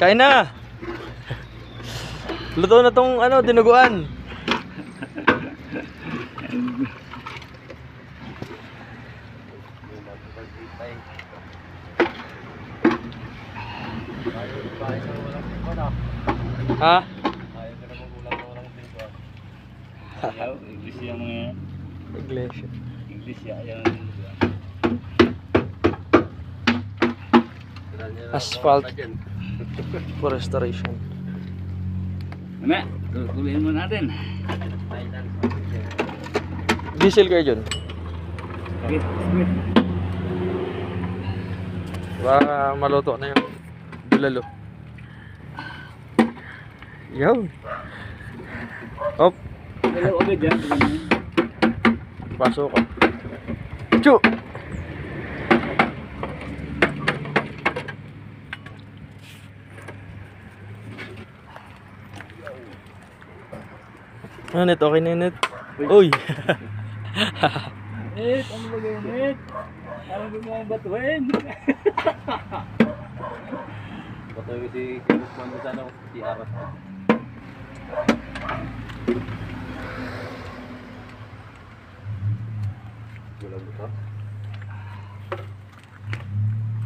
Kain na! Luto na tong ano, dinuguan. Ha? Ayaw, English yung mga Iglesia. English yan. Asphalt for restoration. Ano? Tuloyin mo natin. Diesel kayo dyan. Wait. Baka maluto na yung bulalo. Yo. Hop. Dalaw agad yan. Pasok ko. Chu! Ah, net, okay na net. Uy! Net, ano ba ganyan, Net? Ano ba mga batuhin? Batuhin si Kusman mo sana si Aras.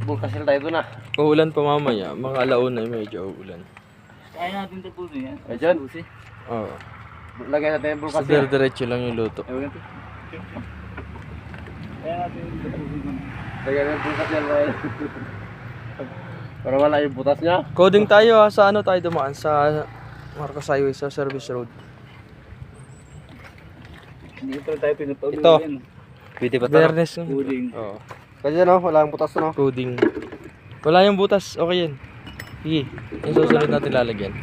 Bukas na tayo doon ah. Uulan pa mamaya. Mga alauna medyo uulan. Kaya natin tapusin yan. Eh, John? Oo. Lagay natin yung Sa bukas yan. diretso lang yung luto. Ewan natin. Kaya natin tapusin mo. Lagay natin yung bukas yan. Para wala yung butas niya. Coding tayo ha. Sa ano tayo dumaan? Sa Marcos Highway, sa Service Road. Hindi pa tayo pinatuloy Ito. yan. Pwede ba Fairness. Coding. Oo. Kasi no, wala yung butas no. Coding. Wala yung butas. Okay yan. Sige. Yung susunod natin lalagyan.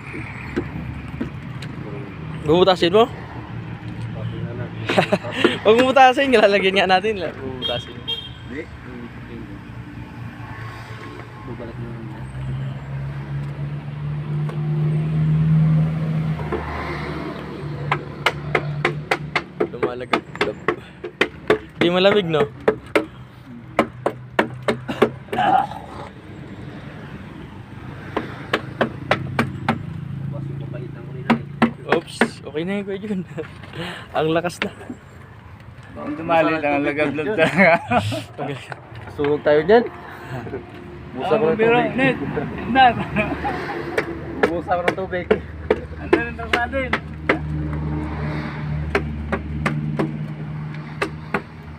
Bubutasin mo? Huwag mo butasin. Lalagyan nga natin. Bubutasin. Hindi. Bubalat mo naman yan. Lumalagap. Di malamig no? Oops, okay na yun Kuya Jun. Ang lakas na. Ang dumali lang ang lagablog talaga. Sunog tayo dyan. Busa ko ng tubig. Net. Net. Busa ko ng tubig. Ano rin ito natin?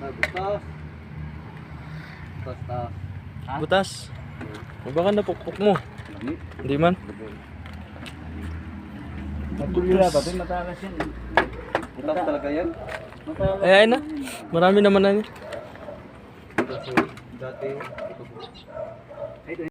Butas. Butas. Butas. Baka napukpok mo. Hindi man. Matulila ba? Matalas yan. Butas talaga yan. Matalas. Ay na. Marami naman na niya. Dati.